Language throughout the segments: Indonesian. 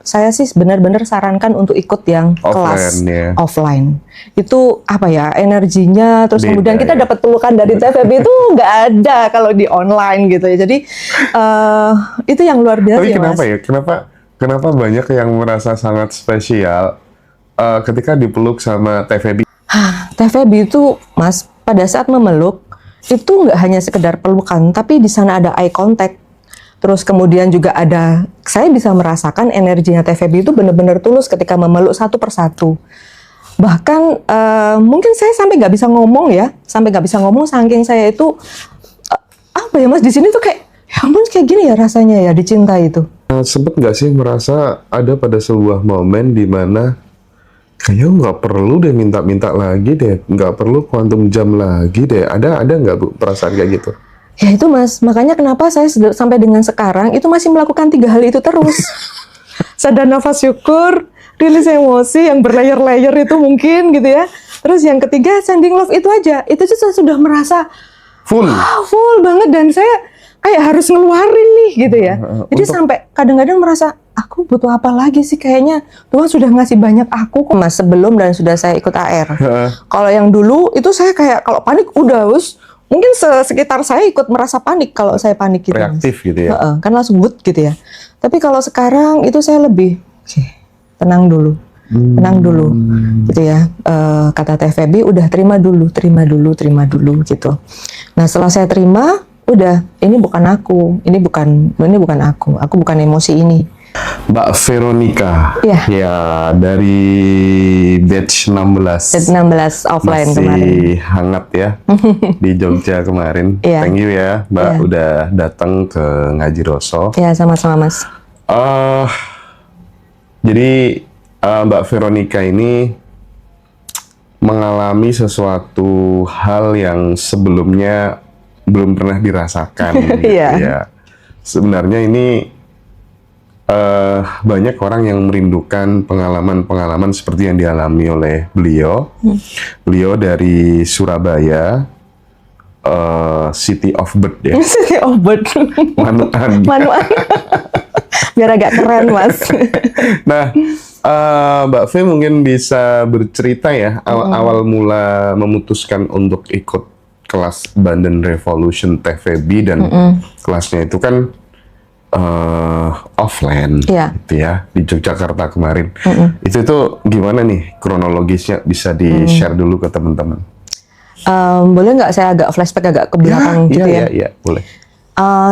saya sih benar-benar sarankan untuk ikut yang kelas offline. Itu apa ya, energinya, terus Beda, kemudian kita dapat pelukan dari TVB itu nggak ada kalau di online gitu ya. Jadi itu yang luar biasa. Tapi ya, kenapa Mas? ya? Kenapa banyak yang merasa sangat spesial ketika dipeluk sama TVB? TVB itu, Mas, pada saat memeluk itu nggak hanya sekedar pelukan, tapi di sana ada eye contact. Terus kemudian juga ada, saya bisa merasakan energinya TVB itu benar-benar tulus ketika memeluk satu persatu. Bahkan mungkin saya sampai nggak bisa ngomong ya, saking saya itu apa ya, Mas, di sini tuh kayak, ya ampun, kayak gini ya rasanya ya dicintai itu. Sempet nggak sih merasa ada pada sebuah momen di mana kayaknya nggak perlu deh minta-minta lagi deh, nggak perlu quantum jam lagi deh. Ada nggak Bu perasaan kayak gitu? Ya itu, Mas, makanya kenapa saya sampai dengan sekarang itu masih melakukan 3 hal itu terus. Sadar, nafas, syukur, rilis emosi yang berlayer-layer itu mungkin gitu ya. Terus yang ketiga sending love itu aja. Itu saya sudah merasa full banget, dan saya kayak harus ngeluarin nih gitu ya. Jadi sampai kadang-kadang merasa aku butuh apa lagi sih, kayaknya Tuhan sudah ngasih banyak aku kok, Mas, sebelum dan sudah saya ikut AR. Kalau yang dulu itu saya kayak kalau panik udah mungkin sekitar saya ikut merasa panik kalau saya panik gitu. Reaktif gitu ya. Kan langsung but gitu ya. Tapi kalau sekarang itu saya lebih tenang dulu. Tenang dulu gitu ya. Kata TVB udah terima dulu gitu. Nah, setelah saya terima, udah, ini bukan aku, ini bukan aku bukan emosi ini. Mbak Veronica, ya dari batch 16. Batch 16 offline masih kemarin. Masih hangat ya di Jogja kemarin. Thank you ya, Mbak, udah datang ke Ngaji Roso. Ya, sama-sama, Mas. Jadi Mbak Veronica ini mengalami sesuatu hal yang sebelumnya belum pernah dirasakan. Gitu ya. Sebenarnya ini banyak orang yang merindukan pengalaman-pengalaman seperti yang dialami oleh beliau. Beliau dari Surabaya, City of Bird ya. City of Bird. Manuan. Biar agak keren, Mas. Nah, Mbak V mungkin bisa bercerita ya awal mula memutuskan untuk ikut kelas Bandan Revolution TVB, dan kelasnya itu kan offline gitu ya di Yogyakarta kemarin. Itu gimana nih kronologisnya, bisa di-share dulu ke teman-teman? Boleh nggak saya agak flashback agak ke belakang gitu ya? Iya, boleh.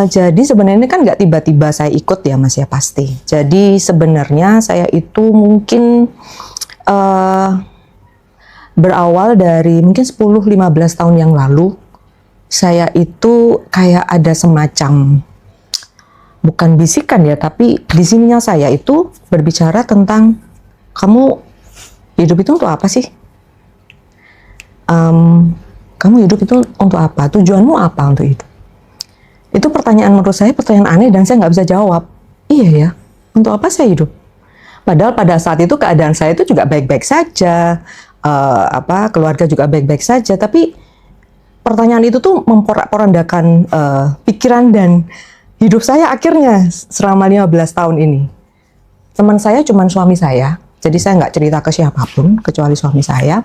Jadi sebenarnya ini kan nggak tiba-tiba saya ikut ya, Mas, ya, pasti. Jadi sebenarnya saya itu mungkin berawal dari mungkin 10-15 tahun yang lalu. Saya itu kayak ada semacam, bukan bisikan ya, tapi di sininya saya itu berbicara tentang, kamu hidup itu untuk apa sih? Kamu hidup itu untuk apa? Tujuanmu apa untuk hidup? Itu pertanyaan, menurut saya pertanyaan aneh, dan saya nggak bisa jawab. Iya ya, untuk apa saya hidup? Padahal pada saat itu keadaan saya itu juga baik-baik saja, keluarga juga baik-baik saja, tapi pertanyaan itu tuh memporak-porandakan pikiran dan hidup saya akhirnya selama 15 tahun ini. Teman saya cuma suami saya, jadi saya nggak cerita ke siapapun kecuali suami saya.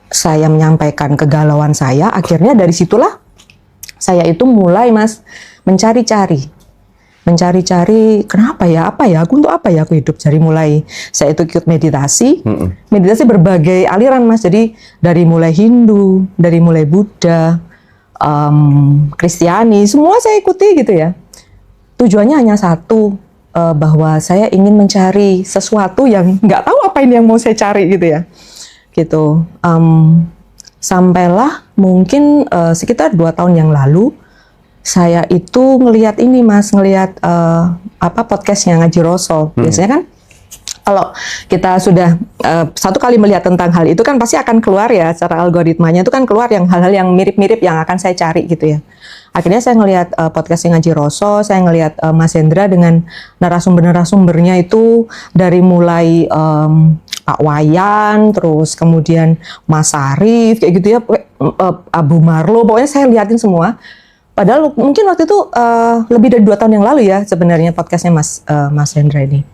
Saya menyampaikan kegalauan saya, akhirnya dari situlah saya itu mulai, Mas, mencari-cari, kenapa ya, aku untuk apa ya aku hidup. Jadi mulai saya itu ikut meditasi berbagai aliran, Mas. Jadi dari mulai Hindu, dari mulai Buddha, Kristiani, semua saya ikuti gitu ya. Tujuannya hanya satu, bahwa saya ingin mencari sesuatu yang nggak tahu apa ini yang mau saya cari gitu ya. Gitu. Sampailah mungkin sekitar 2 tahun yang lalu, saya itu ngelihat ini, Mas, podcastnya Ngaji Roso. Biasanya kan kalau kita sudah satu kali melihat tentang hal itu kan pasti akan keluar ya, secara algoritmanya itu kan keluar yang hal-hal yang mirip-mirip yang akan saya cari gitu ya. Akhirnya saya ngelihat podcastnya Ngaji Roso, saya ngelihat Mas Hendra dengan narasumbernya itu dari mulai Pak Wayan, terus kemudian Mas Arif, kayak gitu ya, Abu Marlo, pokoknya saya liatin semua. Padahal mungkin waktu itu lebih dari 2 tahun yang lalu ya sebenarnya podcastnya Mas Hendra ini.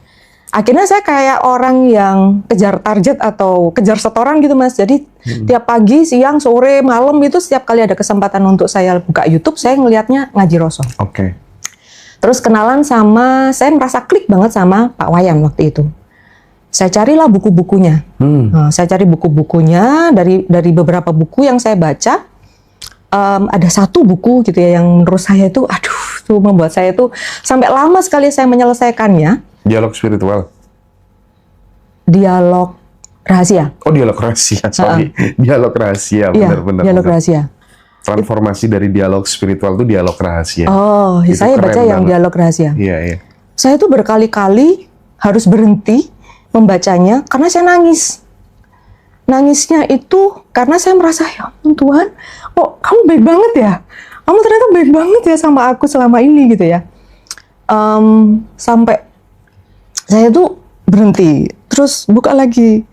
Akhirnya saya kayak orang yang kejar target atau kejar setoran gitu Mas. Jadi tiap pagi, siang, sore, malam itu setiap kali ada kesempatan untuk saya buka YouTube, saya ngelihatnya Ngaji Roso. Oke. Terus kenalan sama, saya merasa klik banget sama Pak Wayan waktu itu. Saya carilah buku-bukunya. Nah, saya cari buku-bukunya dari beberapa buku yang saya baca. Ada satu buku gitu ya yang menurut saya itu, aduh, tuh membuat saya itu sampai lama sekali saya menyelesaikannya. Dialog spiritual. Dialog rahasia. Oh, dialog rahasia. Sorry. Dialog rahasia. Iya, Benar-benar. dialog rahasia. Transformasi dari dialog spiritual itu dialog rahasia. Oh, Itu saya keren baca yang banget. dialog rahasia. Iya, iya. Saya tuh berkali-kali harus berhenti membacanya karena saya nangis. Nangisnya itu karena saya merasa, ya ampun Tuhan, kok kamu baik banget ya? Kamu ternyata baik banget ya sama aku selama ini gitu ya. Sampai saya tuh berhenti, terus buka lagi.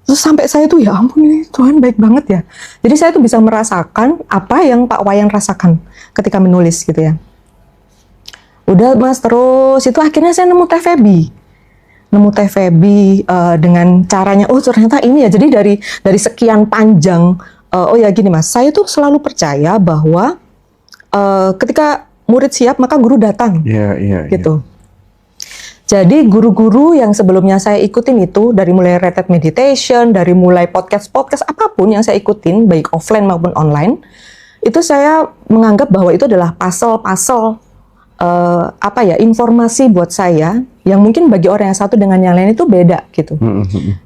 Terus sampai saya tuh, ya ampun ini Tuhan baik banget ya. Jadi saya tuh bisa merasakan apa yang Pak Wayan rasakan ketika menulis gitu ya. Udah Mas, terus itu akhirnya saya nemu TVB dengan caranya, oh ternyata ini ya. Jadi dari sekian panjang, oh ya gini Mas, saya tuh selalu percaya bahwa ketika murid siap maka guru datang. Iya. Gitu. Jadi guru-guru yang sebelumnya saya ikutin itu, dari mulai retreat meditation, dari mulai podcast apapun yang saya ikutin, baik offline maupun online, itu saya menganggap bahwa itu adalah puzzle informasi buat saya yang mungkin bagi orang yang satu dengan yang lain itu beda gitu.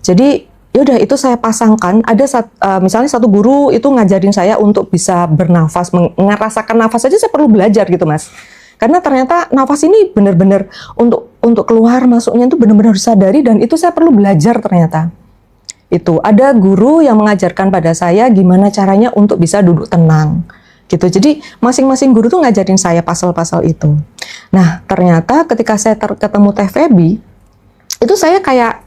Jadi yaudah itu saya pasangkan. Ada misalnya satu guru itu ngajarin saya untuk bisa bernafas, merasakan nafas aja saya perlu belajar gitu Mas. Karena ternyata nafas ini benar-benar untuk keluar masuknya itu benar-benar disadari, dan itu saya perlu belajar ternyata. Itu ada guru yang mengajarkan pada saya gimana caranya untuk bisa duduk tenang. Gitu. Jadi masing-masing guru tuh ngajarin saya pasal-pasal itu. Nah, ternyata ketika saya ketemu TVB, itu saya kayak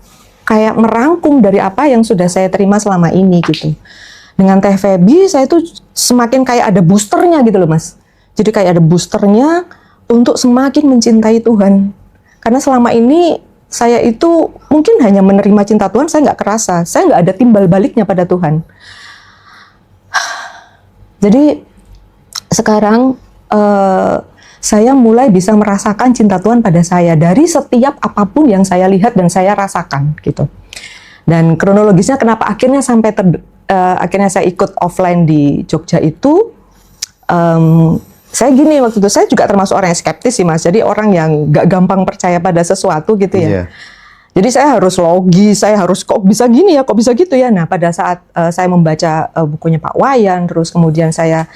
merangkum dari apa yang sudah saya terima selama ini gitu. Dengan TVB saya tuh semakin kayak ada boosternya gitu loh Mas. Jadi kayak ada boosternya untuk semakin mencintai Tuhan. Karena selama ini saya itu mungkin hanya menerima cinta Tuhan, saya nggak kerasa. Saya nggak ada timbal baliknya pada Tuhan. Jadi sekarang saya mulai bisa merasakan cinta Tuhan pada saya dari setiap apapun yang saya lihat dan saya rasakan gitu. Dan kronologisnya kenapa akhirnya sampai akhirnya saya ikut offline di Jogja itu, saya gini, waktu itu saya juga termasuk orang yang skeptis sih Mas. Jadi orang yang gak gampang percaya pada sesuatu gitu ya. Iya. Jadi saya harus logis, saya harus kok bisa gini ya, kok bisa gitu ya. Nah pada saat saya membaca bukunya Pak Wayan, terus kemudian saya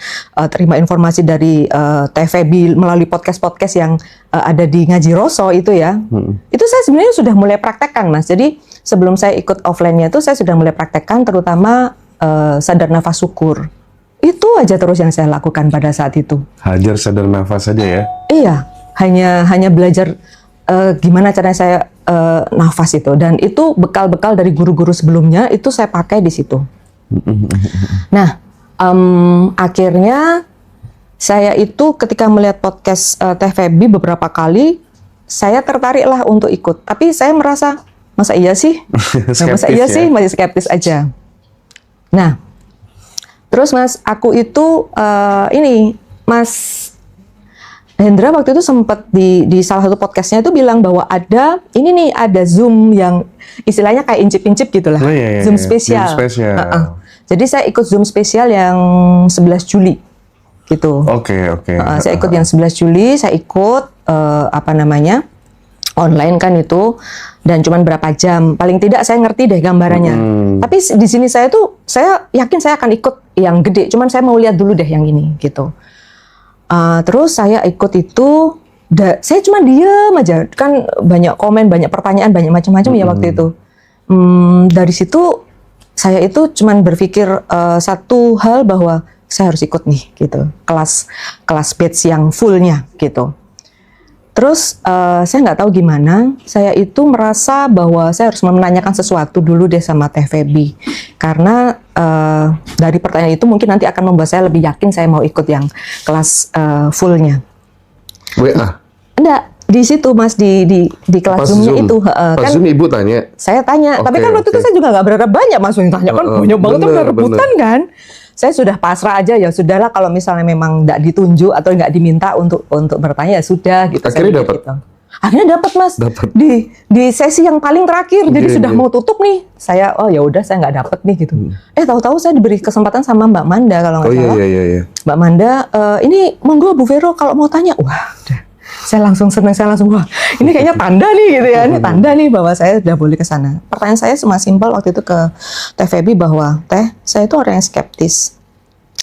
terima informasi dari TVB melalui podcast-podcast yang ada di Ngaji Roso itu ya. Itu saya sebenarnya sudah mulai praktekkan Mas. Jadi sebelum saya ikut offline-nya itu saya sudah mulai praktekkan, terutama sadar nafas syukur. Itu aja terus yang saya lakukan pada saat itu. Hajar sadar nafas saja ya. Iya, hanya belajar gimana caranya saya nafas itu, dan itu bekal-bekal dari guru-guru sebelumnya itu saya pakai di situ. Nah, akhirnya saya itu ketika melihat podcast TVB beberapa kali, saya tertariklah untuk ikut. Tapi saya merasa masa iya sih, masih skeptis aja. Nah, terus Mas, aku itu Mas Hendra waktu itu sempat di salah satu podcastnya itu bilang bahwa ada Zoom yang istilahnya kayak incip-incip gitulah. Oh, iya. Zoom spesial. Jadi saya ikut Zoom spesial yang 11 Juli gitu. Oke. Saya ikut yang 11 Juli, saya ikut online kan itu, dan cuman berapa jam. Paling tidak saya ngerti deh gambarannya. Tapi di sini saya yakin saya akan ikut yang gede. Cuman saya mau lihat dulu deh yang ini gitu. Terus saya ikut itu, saya cuma diem aja. Kan banyak komen, banyak pertanyaan, banyak macam-macam ya waktu itu. Dari situ saya itu cuman berpikir satu hal, bahwa saya harus ikut nih gitu. Kelas batch yang fullnya gitu. Terus saya nggak tahu gimana, saya itu merasa bahwa saya harus menanyakan sesuatu dulu deh sama Teh Feby. Karena dari pertanyaan itu mungkin nanti akan membuat saya lebih yakin saya mau ikut yang kelas fullnya. WA? Enggak, di situ Mas, di kelas Pas Zoom-nya Zoom. itu. Pas Kan Zoom ibu tanya? saya tanya, tapi Oke, kan waktu itu oke. saya juga nggak berharap banyak Mas, yang tanya kan banyak banget, bener, kan rebutan kan. Saya sudah pasrah aja, ya sudahlah kalau misalnya memang nggak ditunjuk atau nggak diminta untuk bertanya ya sudah gitu. Akhirnya Saya mikir dapat? gitu. Akhirnya dapat Mas. Dapat. Di sesi yang paling terakhir, jadi Iya, sudah iya. mau tutup nih. Saya ya udah saya nggak dapat nih gitu. Tahu-tahu saya diberi kesempatan sama Mbak Manda kalau nggak Oh salah. iya. Mbak Manda, ini monggo Bu Vero kalau mau tanya. Wah, udah. Saya langsung senang, saya langsung wah, ini kayaknya tanda nih gitu ya. Ini tanda nih bahwa saya udah boleh ke sana. Pertanyaan saya cuma simpel waktu itu ke Teh Feby bahwa, Teh, saya itu orang yang skeptis.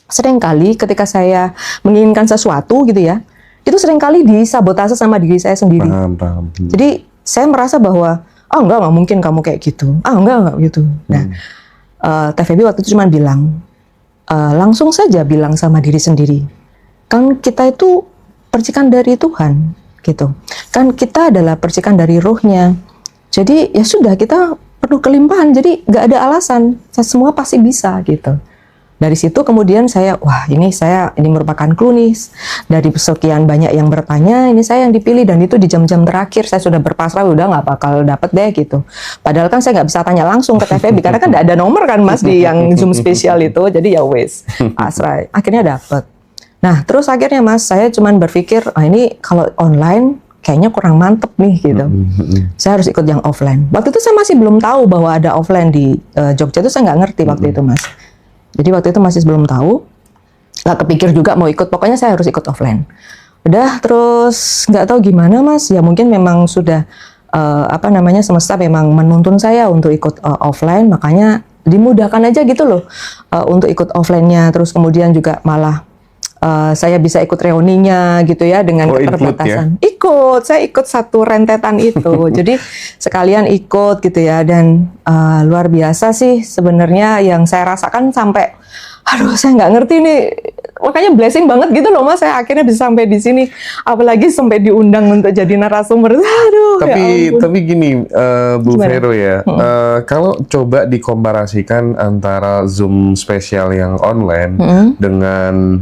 Seringkali ketika saya menginginkan sesuatu gitu ya, itu seringkali disabotase sama diri saya sendiri. Paham. Jadi saya merasa bahwa enggak mungkin kamu kayak gitu. Enggak gitu. Nah, Teh Feby waktu itu cuma bilang, langsung saja bilang sama diri sendiri. Kan kita itu percikan dari Tuhan, gitu. Kan kita adalah percikan dari Roh-Nya. Jadi ya sudah, kita perlu kelimpahan. Jadi nggak ada alasan. Semua pasti bisa gitu. Dari situ kemudian saya, ini merupakan clue nih. Dari sekian banyak yang bertanya, ini saya yang dipilih, dan itu di jam-jam terakhir saya sudah berpasrah, udah nggak bakal dapet deh gitu. Padahal kan saya nggak bisa tanya langsung ke Teh Feby karena kan nggak ada nomor kan Mas di yang Zoom spesial itu, jadi ya wes pasrah. Akhirnya dapet. Nah terus akhirnya Mas, saya cuman berpikir, ini kalau online kayaknya kurang mantep nih gitu. Saya harus ikut yang offline. Waktu itu saya masih belum tahu bahwa ada offline di Jogja, itu saya nggak ngerti waktu itu Mas. Jadi waktu itu masih belum tahu, nggak kepikir juga mau ikut, pokoknya saya harus ikut offline. Udah, terus nggak tahu gimana Mas, ya mungkin memang sudah semesta memang menuntun saya untuk ikut offline, makanya dimudahkan aja gitu loh untuk ikut offline-nya. Terus kemudian juga malah saya bisa ikut reuninya gitu ya dengan keterbatasan. Saya ikut satu rentetan itu. Jadi sekalian ikut gitu ya, dan luar biasa sih sebenarnya yang saya rasakan sampai saya nggak ngerti nih. Makanya blessing banget gitu loh Mas, saya akhirnya bisa sampai di sini, apalagi sampai diundang untuk jadi narasumber. Tapi gini, Bu Vero ya, kalau coba dikomparasikan antara Zoom spesial yang online dengan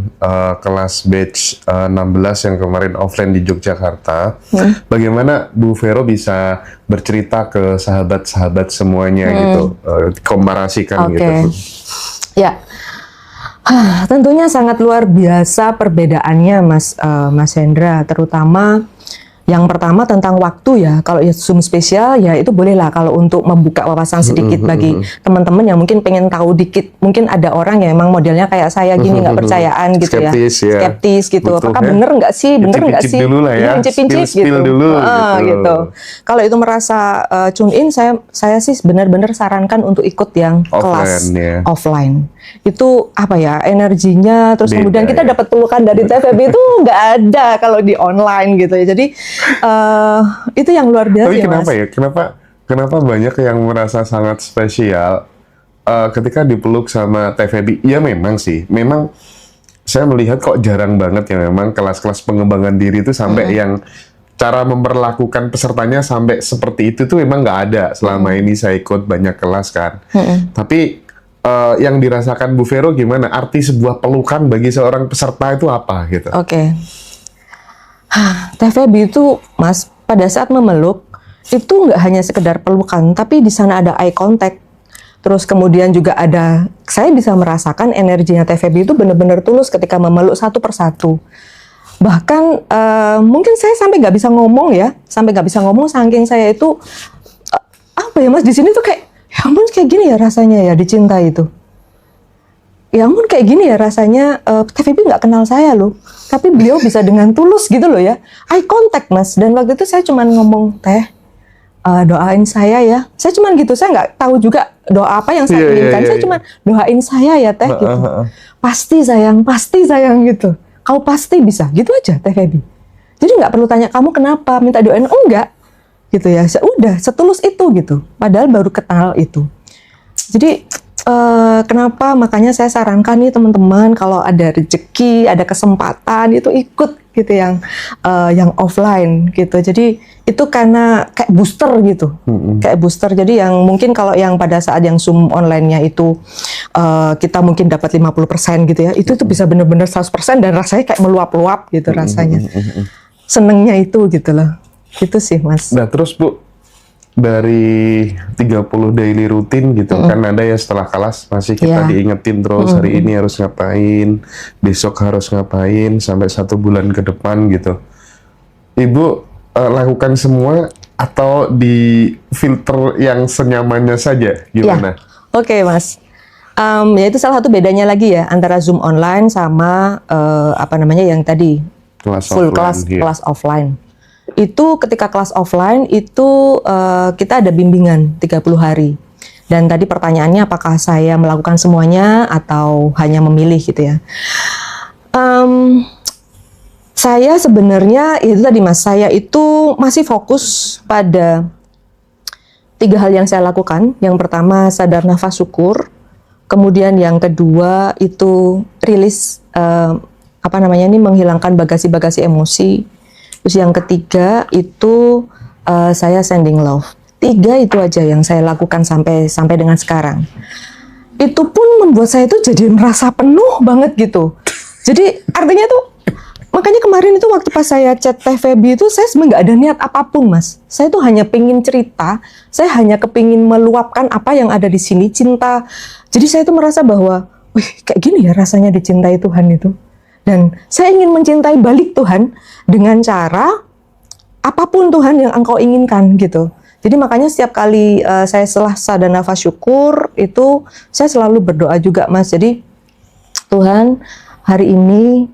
kelas batch 16 yang kemarin offline di Yogyakarta, bagaimana Bu Vero bisa bercerita ke sahabat-sahabat semuanya gitu, komparasikan gitu? Ya. Tentunya sangat luar biasa perbedaannya Mas Hendra, terutama yang pertama tentang waktu ya. Kalau ya Zoom spesial ya itu bolehlah kalau untuk membuka wawasan sedikit bagi teman-teman yang mungkin pengen tahu dikit. Mungkin ada orang yang memang modelnya kayak saya gini, nggak percayaan gitu skeptis gitu. Betul, apakah bener nggak sih, dulu lah ya, incip-incip gitu. Dulu, gitu. Kalau itu merasa tune in, saya sih benar-benar sarankan untuk ikut yang kelas offline. Itu energinya, terus kemudian kita dapat pelukan dari Teh Feby itu nggak ada kalau di online gitu ya. Jadi itu yang luar biasa. Tapi kenapa banyak yang merasa sangat spesial ketika dipeluk sama Teh Feby? Ya memang saya melihat kok jarang banget ya memang kelas-kelas pengembangan diri itu sampai yang cara memperlakukan pesertanya sampai seperti itu tuh memang nggak ada selama ini saya ikut banyak kelas kan. Tapi yang dirasakan Bu Vero gimana? Arti sebuah pelukan bagi seorang peserta itu apa gitu? Teh Feby itu Mas, pada saat memeluk itu nggak hanya sekedar pelukan, tapi di sana ada eye contact. Terus kemudian juga saya bisa merasakan energinya Teh Feby itu benar-benar tulus ketika memeluk satu persatu. Bahkan mungkin saya sampai nggak bisa ngomong saking saya itu Mas, di sini tuh kayak ya ampun kayak gini ya rasanya ya dicinta itu. Ya ampun kayak gini ya rasanya, Teh Feby nggak kenal saya loh, tapi beliau bisa dengan tulus gitu loh ya, eye contact Mas. Dan waktu itu saya cuman ngomong, Teh, doain saya ya. Saya cuman gitu, saya nggak tahu juga doa apa yang saya inginkan. Saya cuman doain saya ya Teh gitu. Pasti sayang gitu. Kau pasti bisa, gitu aja Teh Feby. Jadi nggak perlu tanya kamu kenapa, minta doain, enggak gitu ya. Udah setulus itu gitu. Padahal baru kenal itu. Jadi makanya saya sarankan nih teman-teman, kalau ada rezeki, ada kesempatan itu ikut gitu yang offline gitu. Jadi itu karena kayak booster gitu, kayak booster. Jadi yang mungkin kalau yang pada saat yang Zoom online-nya itu kita mungkin dapat 50% gitu ya, itu tuh bisa benar-benar 100% dan rasanya kayak meluap-luap gitu rasanya. Senengnya itu gitu loh. Itu sih Mas. Nah terus Bu, dari 30 daily rutin gitu, kan ada ya setelah kelas masih kita diingetin terus hari ini harus ngapain, besok harus ngapain, sampai 1 bulan ke depan gitu. Ibu lakukan semua atau di filter yang senyamannya saja, gimana? Ya. Oke Mas. Ya itu salah satu bedanya lagi ya antara Zoom online sama yang tadi Kelas full offline, kelas offline. Itu ketika kelas offline itu kita ada bimbingan 30 hari. Dan tadi pertanyaannya apakah saya melakukan semuanya atau hanya memilih gitu ya. Saya sebenarnya itu tadi Mas, saya itu masih fokus pada 3 hal yang saya lakukan. Yang pertama sadar nafas syukur, kemudian yang kedua itu rilis menghilangkan bagasi-bagasi emosi. Terus yang ketiga itu saya sending love. 3 itu aja yang saya lakukan sampai dengan sekarang. Itu pun membuat saya itu jadi merasa penuh banget gitu. Jadi artinya tuh makanya kemarin itu waktu pas saya chat Teh Feby itu saya sebenarnya nggak ada niat apapun Mas. Saya tuh hanya pengen cerita, saya hanya kepingin meluapkan apa yang ada di sini, cinta. Jadi saya tuh merasa bahwa, wih kayak gini ya rasanya dicintai Tuhan itu. Dan saya ingin mencintai balik Tuhan dengan cara apapun Tuhan yang Engkau inginkan gitu. Jadi makanya setiap kali saya setelah sadar nafas syukur itu saya selalu berdoa juga Mas. Jadi Tuhan hari ini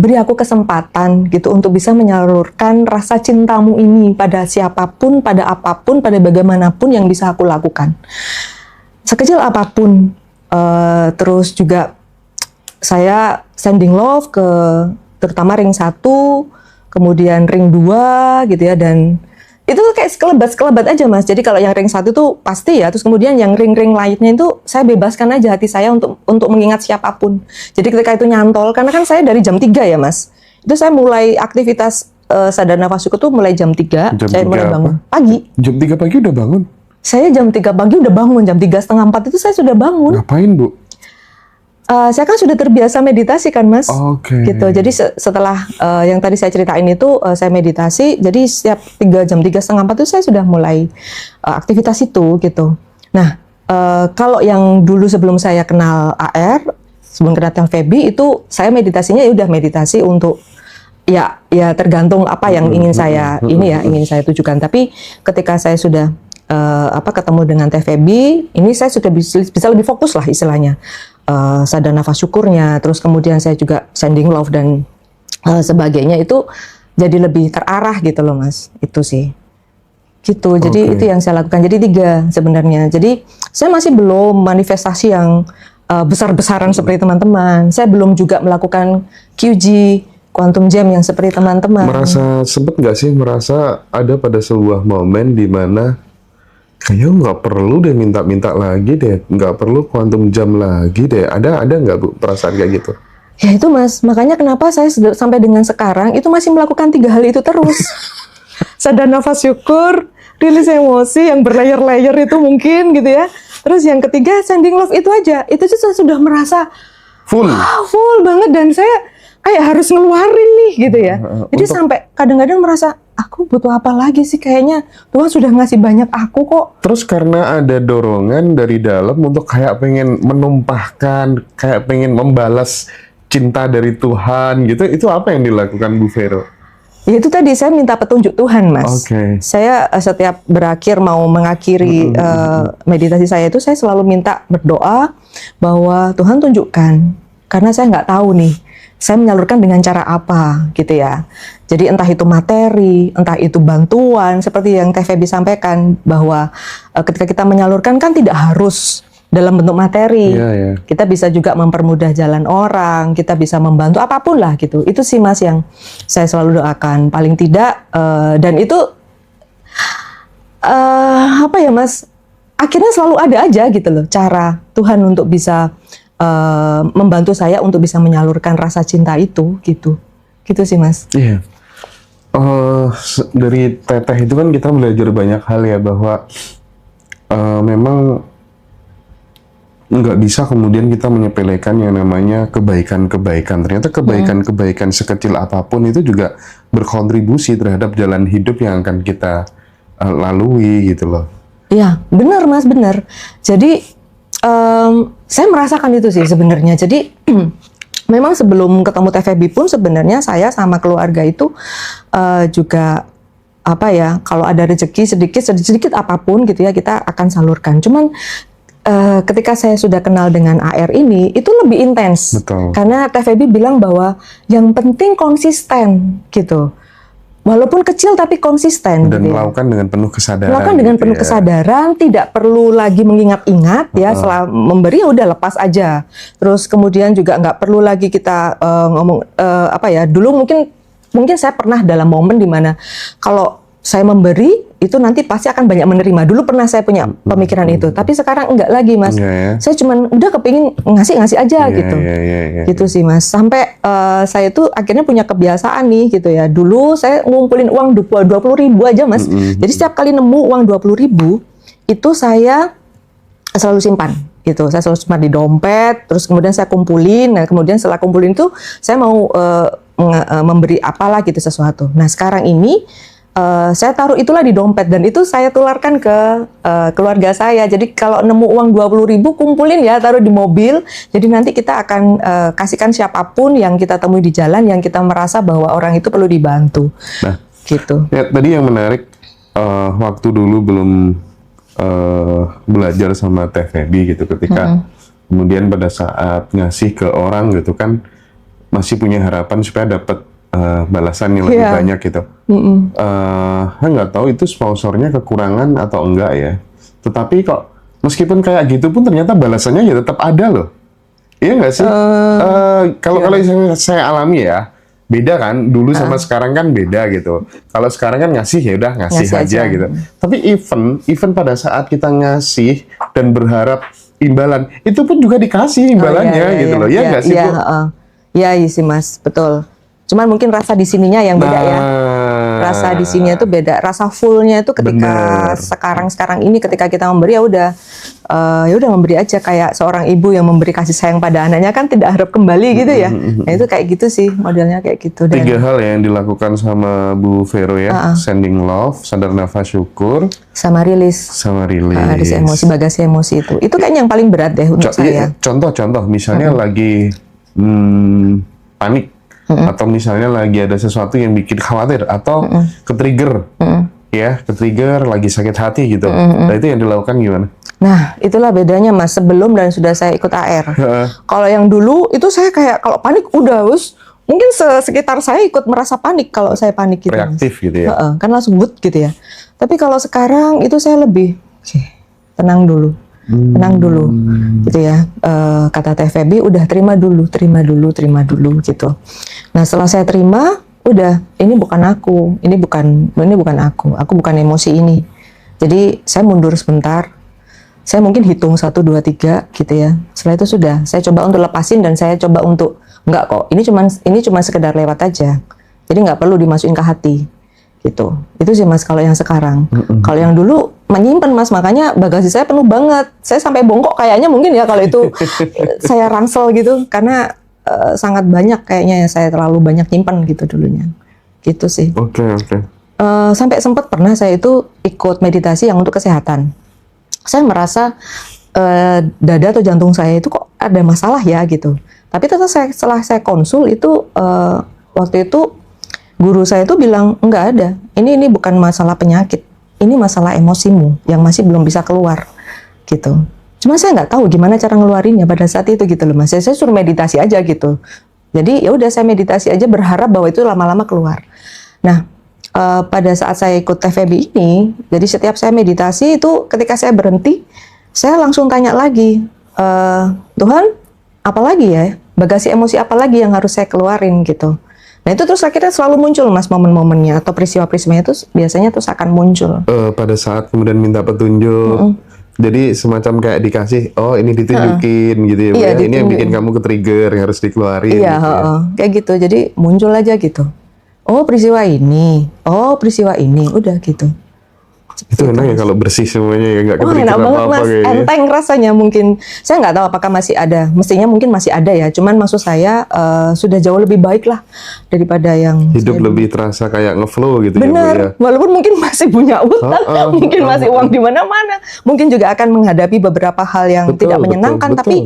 beri aku kesempatan gitu untuk bisa menyalurkan rasa cintamu ini pada siapapun, pada apapun, pada bagaimanapun yang bisa aku lakukan. Sekecil apapun, terus juga saya sending love ke terutama ring 1, kemudian ring 2 gitu ya, dan itu kayak sekelebat aja Mas. Jadi kalau yang ring 1 tuh pasti ya, terus kemudian yang ring-ring lainnya itu saya bebaskan aja hati saya untuk mengingat siapapun. Jadi ketika itu nyantol, karena kan saya dari jam 3 ya Mas. Itu saya mulai aktivitas sadar nafas syukur tuh mulai jam 3, saya mulai bangun. Pagi. Jam 3 pagi udah bangun? Saya jam 3 pagi udah bangun, jam 3:30 itu saya sudah bangun. Ngapain Bu? Saya kan sudah terbiasa meditasi kan Mas, gitu. Jadi setelah yang tadi saya ceritain itu saya meditasi. Jadi setiap jam 3:30 itu saya sudah mulai aktivitas itu gitu. Nah kalau yang dulu sebelum saya kenal AR, sebelum kenal Teh Feby itu saya meditasinya ya udah meditasi untuk ya tergantung apa yang ingin saya ingin saya tujukan. Tapi ketika saya sudah ketemu dengan Teh Feby, ini saya sudah bisa lebih fokus lah istilahnya. Sadar nafas syukurnya, terus kemudian saya juga sending love dan sebagainya itu jadi lebih terarah gitu loh Mas, itu sih gitu. Jadi itu yang saya lakukan. Jadi 3 sebenarnya. Jadi saya masih belum manifestasi yang besar-besaran seperti teman-teman. Saya belum juga melakukan QG Quantum Jam yang seperti teman-teman. Sempet nggak sih merasa ada pada sebuah momen di mana kayaknya nggak perlu deh minta-minta lagi deh, nggak perlu quantum jam lagi deh. Ada nggak Bu perasaan kayak gitu? Ya itu Mas, makanya kenapa saya sampai dengan sekarang itu masih melakukan 3 hal itu terus. Sadar nafas syukur, rilis emosi yang berlayer-layer itu mungkin gitu ya. Terus yang ketiga sending love itu aja. Itu saya sudah merasa full banget dan saya kayak harus ngeluarin nih gitu ya. Jadi sampai kadang-kadang merasa aku butuh apa lagi sih, kayaknya Tuhan sudah ngasih banyak aku kok. Terus karena ada dorongan dari dalam untuk kayak pengen menumpahkan, kayak pengen membalas cinta dari Tuhan gitu, itu apa yang dilakukan Bu Vero? Ya itu tadi saya minta petunjuk Tuhan Mas. Saya setiap berakhir mau mengakhiri meditasi saya itu saya selalu minta berdoa bahwa Tuhan tunjukkan, karena saya nggak tahu nih saya menyalurkan dengan cara apa gitu ya. Jadi entah itu materi, entah itu bantuan, seperti yang Teh Feby sampaikan bahwa ketika kita menyalurkan kan tidak harus dalam bentuk materi. Kita bisa juga mempermudah jalan orang, kita bisa membantu apapun lah gitu. Itu sih Mas yang saya selalu doakan. Paling tidak dan itu Mas, akhirnya selalu ada aja gitu loh cara Tuhan untuk bisa membantu saya untuk bisa menyalurkan rasa cinta itu gitu Gitu sih Mas. Iya. Dari Teteh itu kan kita belajar banyak hal ya, bahwa memang nggak bisa kemudian kita menyepelekan yang namanya kebaikan-kebaikan. Ternyata kebaikan-kebaikan sekecil apapun itu juga berkontribusi terhadap jalan hidup yang akan kita lalui gitu loh. Iya, benar Mas, benar. Jadi saya merasakan itu sih sebenarnya. Jadi memang sebelum ketemu TVB pun sebenarnya saya sama keluarga itu juga apa ya, kalau ada rezeki sedikit apapun gitu ya kita akan salurkan. Cuman ketika saya sudah kenal dengan AR ini itu lebih intens. Betul. Karena TVB bilang bahwa yang penting konsisten gitu. Walaupun kecil tapi konsisten Dan gitu ya. melakukan dengan penuh kesadaran. Melakukan dengan gitu penuh ya. kesadaran, tidak perlu lagi mengingat-ingat ya, setelah memberi ya udah lepas aja. Terus kemudian juga nggak perlu lagi kita ngomong apa ya, dulu mungkin saya pernah dalam momen dimana kalau saya memberi itu nanti pasti akan banyak menerima. Dulu pernah saya punya pemikiran itu, tapi sekarang enggak lagi Mas. Iya, ya. Saya cuman udah kepingin ngasih aja Iya, gitu. iya. Gitu sih Mas. Sampai saya tuh akhirnya punya kebiasaan nih gitu ya. Dulu saya ngumpulin uang 20.000 aja Mas. Jadi setiap kali nemu uang 20.000 itu saya selalu simpan gitu. Saya selalu simpan di dompet, terus kemudian saya kumpulin. Nah, kemudian setelah kumpulin itu saya mau memberi apalah gitu sesuatu. Nah, sekarang ini saya taruh itulah di dompet dan itu saya tularkan ke keluarga saya. Jadi kalau nemu uang 20.000 kumpulin ya, taruh di mobil. Jadi nanti kita akan kasihkan siapapun yang kita temui di jalan yang kita merasa bahwa orang itu perlu dibantu. Nah, gitu. ya, tadi yang menarik waktu dulu belum belajar sama TVB gitu, ketika kemudian pada saat ngasih ke orang gitu kan masih punya harapan supaya dapat balasan yang lebih banyak gitu. Saya nggak tahu itu sponsornya kekurangan atau enggak ya. Tetapi kok meskipun kayak gitu pun ternyata balasannya ya tetap ada loh. Iya nggak sih? Kalau saya alami ya, beda kan. Dulu sama sekarang kan beda gitu. Kalau sekarang kan ngasih ya udah ngasih aja gitu. Tapi even pada saat kita ngasih dan berharap imbalan, itu pun juga dikasih imbalannya gitu loh. Iya nggak sih, Bu? Iya sih Mas, betul. Cuman mungkin rasa di sininya yang beda ya. Rasa di sininya itu beda. Rasa fullnya itu ketika sekarang ini ketika kita memberi ya udah memberi aja, kayak seorang ibu yang memberi kasih sayang pada anaknya kan tidak harap kembali gitu ya. Nah itu kayak gitu sih, modelnya kayak gitu. Dan 3 hal yang dilakukan sama Bu Vero ya. Sending love, sadar nafas syukur, sama rilis. Rilis emosi, bagasi emosi itu kayaknya yang paling berat deh untuk saya. Contoh misalnya lagi panik, atau misalnya lagi ada sesuatu yang bikin khawatir atau ke-trigger, ke-trigger lagi sakit hati gitu. Nah itu yang dilakukan gimana? Nah itulah bedanya Mas, sebelum dan sudah saya ikut AR. Kalau yang dulu itu saya kayak kalau panik udah mungkin sekitar saya ikut merasa panik kalau saya panik gitu. Reaktif Mas. gitu ya? Kan langsung gitu ya. Tapi kalau sekarang itu saya lebih tenang dulu. Gitu ya. Kata TVB udah terima dulu gitu. Nah setelah saya terima, udah ini bukan aku, ini bukan aku bukan emosi ini. Jadi saya mundur sebentar, saya mungkin hitung 1, 2, 3 gitu ya. Setelah itu sudah, saya coba untuk lepasin dan saya coba untuk enggak kok, ini cuma sekedar lewat aja. Jadi nggak perlu dimasukin ke hati. Gitu. Itu sih Mas kalau yang sekarang. Kalau yang dulu menyimpan Mas, makanya bagasi saya penuh banget. Saya sampai bongkok kayaknya mungkin ya kalau itu saya ransel gitu, karena sangat banyak kayaknya saya terlalu banyak nyimpan gitu dulunya. Gitu sih. Oke. Sampai sempat pernah saya itu ikut meditasi yang untuk kesehatan. Saya merasa dada atau jantung saya itu kok ada masalah ya gitu. Tapi setelah saya konsul itu waktu itu guru saya itu bilang enggak ada. Ini bukan masalah penyakit. Ini masalah emosimu yang masih belum bisa keluar gitu. Cuma saya nggak tahu gimana cara ngeluarinnya pada saat itu gitu loh Mas. Saya suruh meditasi aja gitu. Jadi ya udah saya meditasi aja berharap bahwa itu lama-lama keluar. Nah, pada saat saya ikut TVB ini, jadi setiap saya meditasi itu ketika saya berhenti, saya langsung tanya lagi, Tuhan, apa lagi ya? Bagasi emosi apa lagi yang harus saya keluarin gitu. Nah itu terus akhirnya selalu muncul Mas momen-momennya atau peristiwa-peristiwanya itu biasanya terus akan muncul. Pada saat kemudian minta petunjuk Jadi semacam kayak dikasih, oh ini ditunjukin gitu ya, Bu, Iya, ya. Ini yang ditunjukin. bikin kamu ke-trigger, yang harus dikeluarin Iya, gitu ya. kayak gitu. Jadi muncul aja gitu. Oh peristiwa ini, udah gitu. Itu enak ya kalau bersih semuanya ya, nggak Wah ke-trigger enak banget apa-apa mas, kayaknya. enteng rasanya mungkin. Saya nggak tahu apakah masih ada, mestinya mungkin masih ada ya. Cuman maksud saya sudah jauh lebih baik lah daripada yang Hidup saya dulu. lebih terasa kayak ngeflow gitu ya, Bu, ya. Bener, walaupun mungkin masih punya utang, mungkin masih uang di mana-mana, mungkin juga akan menghadapi beberapa hal yang Betul, tidak betul, menyenangkan. betul. Tapi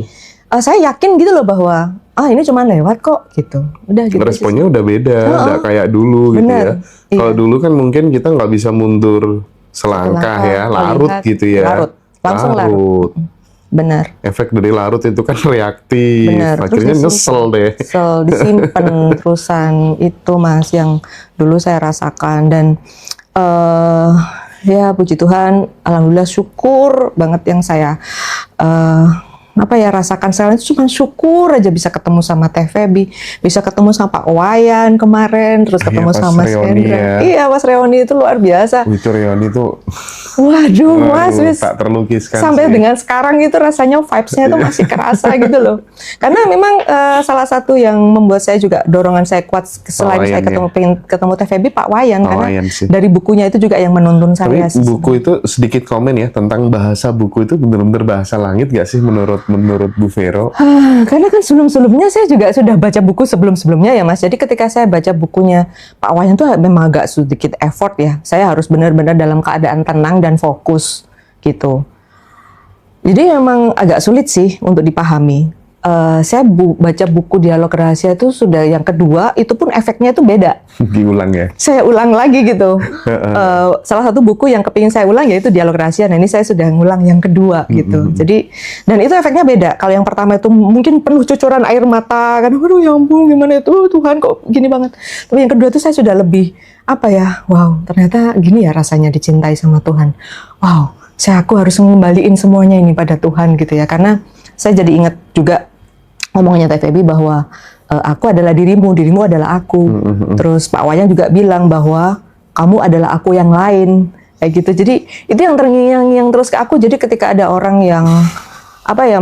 saya yakin gitu loh bahwa ini cuma lewat kok gitu. Udah gitu. Responnya udah beda, nggak kayak dulu gitu Bener, ya. iya. Kalau dulu kan mungkin kita nggak bisa mundur selangkah ya, larut melihat, gitu ya. larut, langsung larut. Benar. Efek dari larut itu kan reaktif, Benar. akhirnya nyesel deh. Kesel, disimpan terusan itu mas yang dulu saya rasakan. Dan ya puji Tuhan, alhamdulillah syukur banget yang saya rasakan sekarang itu cuma syukur aja bisa ketemu sama Teh Feby, bisa ketemu sama Pak Wayan kemarin, terus ketemu Pas sama Mas reuni Hendra. ya. Iya, Mas Reoni itu luar biasa. Itu reuni tuh Waduh, Mas, wis tak terlukiskan sampai sih. dengan sekarang itu rasanya vibes-nya itu masih kerasa gitu loh. Karena memang salah satu yang membuat saya juga dorongan saya kuat selain Wayan, saya ya. pengen ketemu Teh Feby, Pak Wayan, Pak karena Wayan sih. dari bukunya itu juga yang menuntun Tapi saya. buku itu sedikit komen ya tentang bahasa buku itu benar-benar bahasa langit gak sih menurut Bu Vero? Karena kan sebelum-sebelumnya saya juga sudah baca buku sebelum-sebelumnya ya Mas. Jadi ketika saya baca bukunya Pak Wayan tuh memang agak sedikit effort ya. Saya harus benar-benar dalam keadaan tenang dan fokus gitu. Jadi memang agak sulit sih untuk dipahami. Saya baca buku Dialog Rahasia itu sudah yang kedua, itu pun efeknya itu beda. Diulang ya. Saya ulang lagi gitu. Salah satu buku yang kepingin saya ulang yaitu Dialog Rahasia. Nah ini saya sudah ngulang yang kedua gitu. Jadi dan itu efeknya beda. Kalau yang pertama itu mungkin penuh cucuran air mata, kan, aduh ya ampun gimana itu Tuhan kok gini banget. Tapi yang kedua itu saya sudah lebih wow ternyata gini ya rasanya dicintai sama Tuhan. Wow, aku harus mengembaliin semuanya ini pada Tuhan gitu ya. Karena saya jadi ingat juga ngomongnya Teh Feby bahwa aku adalah dirimu adalah aku. Terus Pak Wayan juga bilang bahwa kamu adalah aku yang lain, kayak gitu. Jadi itu yang terngiang-ngiang terus ke aku. Jadi ketika ada orang yang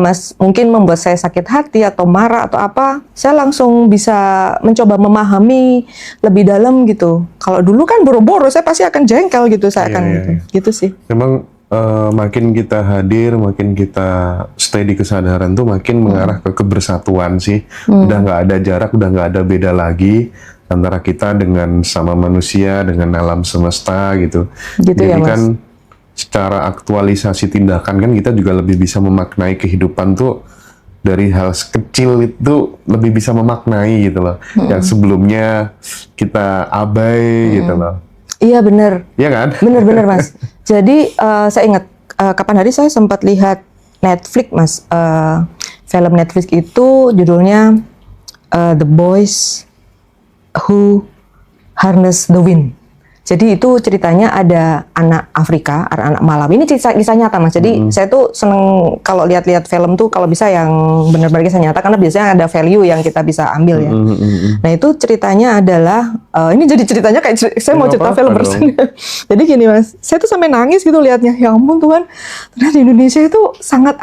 Mas, mungkin membuat saya sakit hati atau marah atau apa, saya langsung bisa mencoba memahami lebih dalam gitu. Kalau dulu kan boro-boro, saya pasti akan jengkel gitu, saya akan gitu sih. Memang makin kita hadir, makin kita stay di kesadaran tuh makin mengarah ke kebersatuan sih. Udah nggak ada jarak, udah nggak ada beda lagi antara kita dengan sama manusia, dengan alam semesta gitu. Gitu Jadi ya, Mas. kan secara aktualisasi tindakan kan kita juga lebih bisa memaknai kehidupan tuh dari hal kecil itu lebih bisa memaknai gitu loh. Yang sebelumnya kita abai gitu loh. Iya benar. Iya kan? Benar-benar Mas. Jadi saya ingat kapan hari saya sempat lihat Netflix Mas. Film Netflix itu judulnya The Boys Who Harness the Wind. Jadi itu ceritanya ada anak Afrika, anak malam. Ini kisah nyata Mas. Jadi saya tuh seneng kalau lihat-lihat film tuh kalau bisa yang benar-benar kisah nyata karena biasanya ada value yang kita bisa ambil ya. Nah itu ceritanya adalah ini jadi ceritanya kayak saya mau cerita film rasanya. Jadi gini Mas, saya tuh sampai nangis gitu liatnya. Ya ampun Tuhan, ternyata di Indonesia itu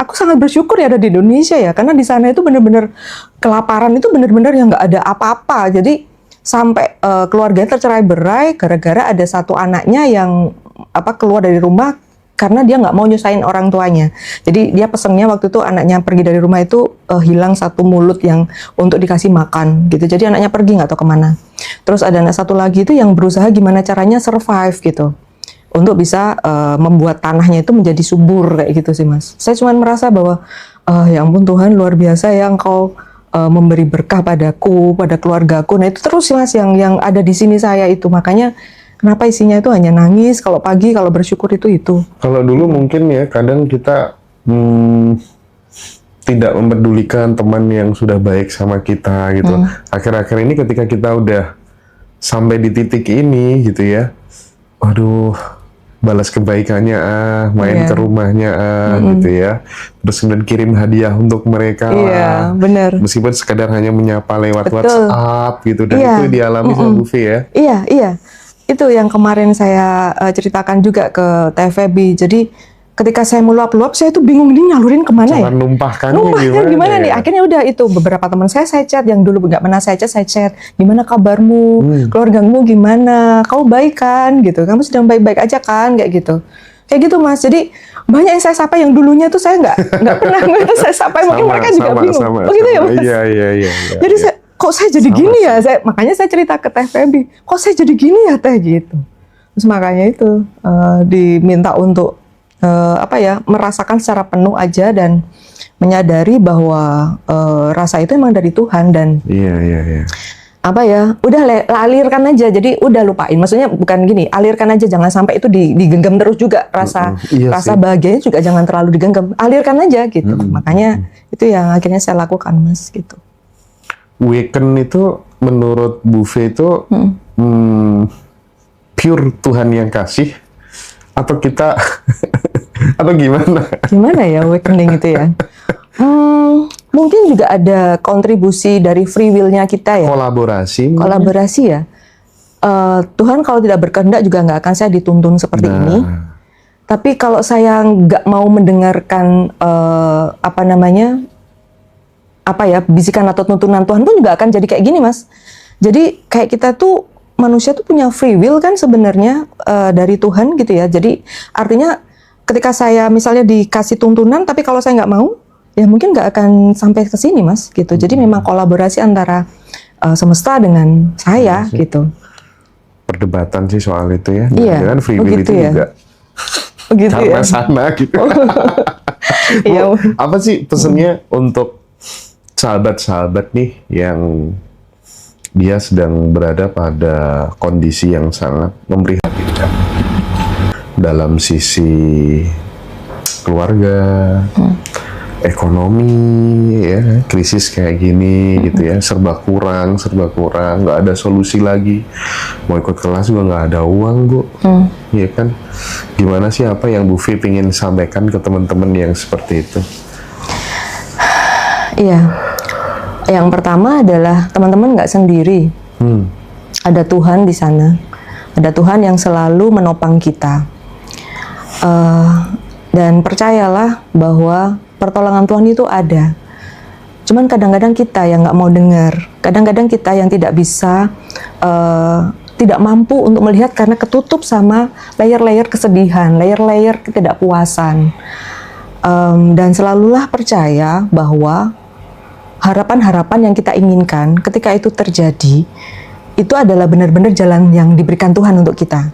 aku sangat bersyukur ya ada di Indonesia ya. Karena di sana itu benar-benar kelaparan itu benar-benar yang nggak ada apa-apa. Jadi sampai keluarganya tercerai berai gara-gara ada satu anaknya yang keluar dari rumah karena dia nggak mau nyusahin orang tuanya. Jadi dia pesennya waktu itu anaknya pergi dari rumah itu hilang satu mulut yang untuk dikasih makan gitu. Jadi anaknya pergi nggak tahu kemana. Terus ada anak satu lagi itu yang berusaha gimana caranya survive gitu untuk bisa membuat tanahnya itu menjadi subur kayak gitu sih Mas. Saya cuma merasa bahwa ya ampun Tuhan luar biasa ya Engkau memberi berkah padaku, pada keluargaku. Nah itu terus Mas yang ada di sini saya itu. Makanya kenapa isinya itu hanya nangis kalau pagi, kalau bersyukur itu. Kalau dulu mungkin ya kadang kita tidak mempedulikan teman yang sudah baik sama kita gitu. Akhir-akhir ini ketika kita udah sampai di titik ini gitu ya, waduh, balas kebaikannya main ke rumahnya gitu ya, terus kemudian kirim hadiah untuk mereka benar. Meskipun sekadar hanya menyapa lewat Betul. WhatsApp gitu, dan itu dialami sama Bu V ya. Iya, itu yang kemarin saya ceritakan juga ke Teh Feby. Jadi ketika saya meluap-luap, saya tuh bingung ini nyalurin kemana ya? Cara numpahkannya Numpahnya gimana nih? ya? Akhirnya udah itu, beberapa teman saya chat, yang dulu nggak pernah saya chat, gimana kabarmu, keluargamu gimana, kamu baik kan, gitu, kamu sedang baik-baik aja kan, kayak gitu Mas. Jadi banyak yang saya sapa yang dulunya tuh saya nggak pernah saya sapa, mungkin mereka juga bingung. Begitu ya Mas? Iya. Jadi kok saya jadi gini ya? Makanya saya cerita ke Teh Feby, kok saya jadi gini ya Teh gitu. Terus makanya itu diminta untuk merasakan secara penuh aja dan menyadari bahwa rasa itu emang dari Tuhan dan Iya. udah alirkan aja, jadi udah lupain, maksudnya bukan gini, alirkan aja, jangan sampai itu digenggam terus juga, rasa bahagianya juga jangan terlalu digenggam, alirkan aja gitu. Makanya itu yang akhirnya saya lakukan Mas gitu. Weekend itu menurut Bu Fe itu pure Tuhan yang kasih atau kita atau gimana? Gimana ya awakening itu ya? Mungkin juga ada kontribusi dari free will-nya kita ya. Kolaborasi ya. Tuhan kalau tidak berkehendak juga nggak akan saya dituntun seperti ini. Tapi kalau saya nggak mau mendengarkan bisikan atau tuntunan Tuhan pun juga akan jadi kayak gini Mas. Jadi kayak kita tuh manusia tuh punya free will kan sebenarnya dari Tuhan gitu ya. Jadi artinya ketika saya misalnya dikasih tuntunan, tapi kalau saya nggak mau, ya mungkin nggak akan sampai ke sini Mas gitu. Jadi memang kolaborasi antara semesta dengan saya gitu. Perdebatan sih soal itu ya. Iya. Kan free will itu ya? juga karena sana gitu. Iya. Apa sih pesannya untuk sahabat-sahabat nih yang dia sedang berada pada kondisi yang sangat memprihatinkan dalam sisi keluarga, ekonomi, ya krisis kayak gini gitu ya, serba kurang, nggak ada solusi lagi, mau ikut kelas juga nggak ada uang Bu, ya kan? Gimana sih, apa yang Bu Fi ingin sampaikan ke teman-teman yang seperti itu? Iya, yang pertama adalah teman-teman nggak sendiri, ada Tuhan di sana, ada Tuhan yang selalu menopang kita. Dan percayalah bahwa pertolongan Tuhan itu ada. Cuman kadang-kadang kita yang nggak mau dengar, kadang-kadang kita yang tidak bisa, tidak mampu untuk melihat karena ketutup sama layer-layer kesedihan, layer-layer ketidakpuasan. Dan selalulah percaya bahwa harapan-harapan yang kita inginkan ketika itu terjadi, itu adalah benar-benar jalan yang diberikan Tuhan untuk kita.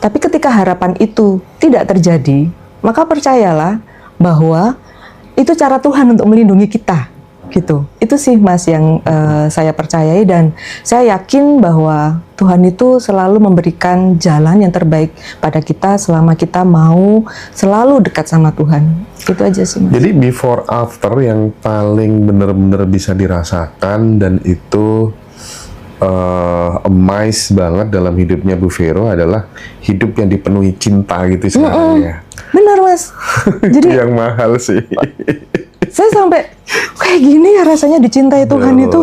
Tapi ketika harapan itu tidak terjadi, maka percayalah bahwa itu cara Tuhan untuk melindungi kita, gitu. Itu sih Mas yang saya percayai, dan saya yakin bahwa Tuhan itu selalu memberikan jalan yang terbaik pada kita selama kita mau selalu dekat sama Tuhan. Itu aja sih Mas. Jadi before after yang paling benar-benar bisa dirasakan dan itu amazed banget dalam hidupnya Bu Vero adalah hidup yang dipenuhi cinta gitu sekarang ya. Benar Mas. Jadi yang mahal sih. Saya sampai kayak gini ya rasanya dicintai Tuhan itu.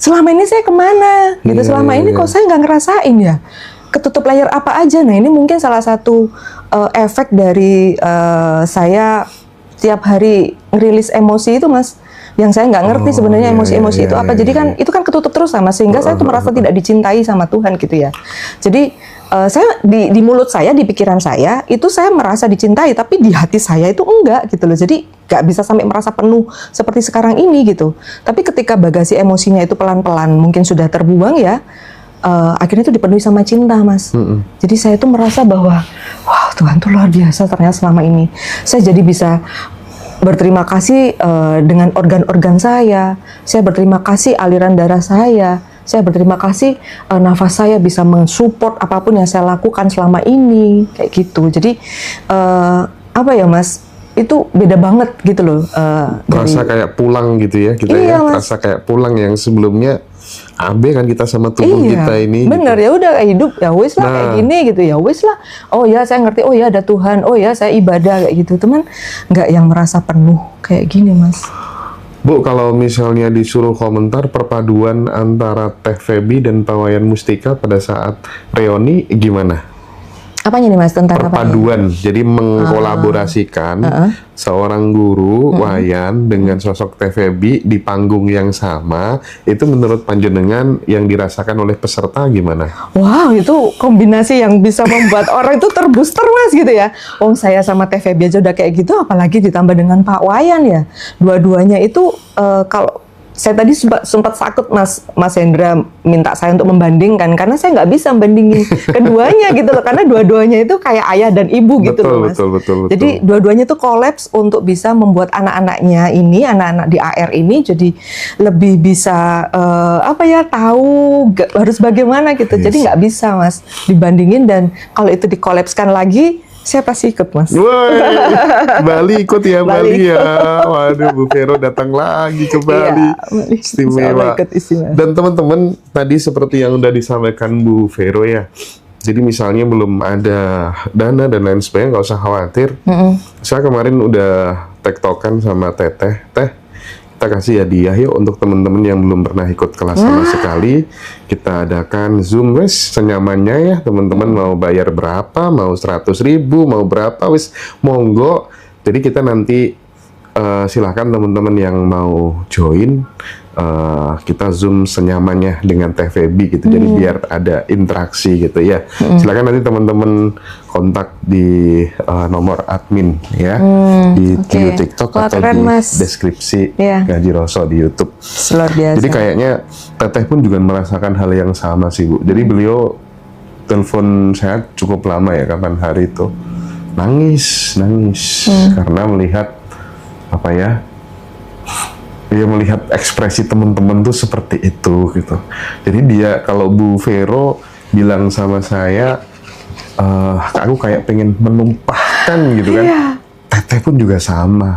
Selama ini saya kemana? Gitu. Selama ini kok saya nggak ngerasain ya. Ketutup layar apa aja. Nah ini mungkin salah satu efek dari saya tiap hari ngerilis emosi itu Mas. Yang saya nggak ngerti sebenarnya emosi-emosi itu apa. Jadi kan itu kan ketutup terus sama, sehingga saya tuh merasa tidak dicintai sama Tuhan gitu ya. Jadi saya di mulut saya, di pikiran saya itu saya merasa dicintai, tapi di hati saya itu enggak gitu loh. Jadi nggak bisa sampai merasa penuh seperti sekarang ini gitu. Tapi ketika bagasi emosinya itu pelan-pelan mungkin sudah terbuang ya, akhirnya itu dipenuhi sama cinta Mas. Jadi saya tuh merasa bahwa wah Tuhan tuh luar biasa ternyata selama ini. Saya jadi bisa berterima kasih dengan organ-organ saya berterima kasih aliran darah saya berterima kasih nafas saya bisa mensupport apapun yang saya lakukan selama ini, kayak gitu. Jadi apa ya Mas, itu beda banget gitu loh. Terasa kayak pulang gitu ya, kita ya, terasa kayak pulang yang sebelumnya abe kan kita sama tubuh kita ini. Bener gitu. Ya udah hidup ya wis lah kayak gini gitu ya wis lah. Oh ya saya ngerti, oh ya ada Tuhan, oh ya saya ibadah kayak gitu. Teman nggak yang merasa penuh kayak gini Mas. Bu, kalau misalnya disuruh komentar perpaduan antara Teh Feby dan Pak Wayan Mustika pada saat reuni gimana? Apanya nih Mas, tentang apa? Perpaduan, jadi mengkolaborasikan seorang guru wayan dengan sosok TVB di panggung yang sama, itu menurut panjenengan yang dirasakan oleh peserta gimana? Wow, itu kombinasi yang bisa membuat orang itu terbooster Mas gitu ya. Oh, saya sama TVB aja udah kayak gitu, apalagi ditambah dengan Pak Wayan ya. Dua-duanya itu kalau saya tadi sempat sakit Mas Hendra minta saya untuk membandingkan, karena saya nggak bisa membandingin keduanya gitu loh, karena dua-duanya itu kayak ayah dan ibu gitu loh Mas. Betul. Jadi dua-duanya itu kolaps untuk bisa membuat anak-anaknya ini, anak-anak di AR ini jadi lebih bisa tahu harus bagaimana gitu. Jadi nggak bisa Mas dibandingin, dan kalau itu dikolapskan lagi, saya pasti ikut Mas. Woi, Bali ikut ya, Bali ya. ikut. Waduh, Bu Vero datang lagi ke Bali. Iya, Istimewa. ikut istimewa. Dan teman-teman, tadi seperti yang udah disampaikan Bu Vero ya. Jadi misalnya belum ada dana dan lain sebagainya, nggak usah khawatir. Saya kemarin udah tektokan sama Teteh. Kita kasih hadiah yuk untuk teman-teman yang belum pernah ikut kelas sama sekali. Kita adakan Zoom wes senyamannya ya, teman-teman mau bayar berapa, mau 100.000, mau berapa wes monggo. Jadi kita nanti silahkan teman-teman yang mau join, kita Zoom senyamannya dengan TVB gitu. Jadi biar ada interaksi gitu ya. Silakan nanti teman-teman kontak di nomor admin ya, di video TikTok atau keren, di Mas. deskripsi Gaji Roso di YouTube. Luar biasa. Jadi kayaknya Teteh pun juga merasakan hal yang sama sih Bu. Jadi beliau telepon saya cukup lama ya, kapan hari itu, nangis karena melihat apa ya, dia melihat ekspresi teman-teman tuh seperti itu gitu. Jadi dia, kalau Bu Vero bilang sama saya, aku kayak pengen menumpahkan gitu kan. Teteh pun juga sama.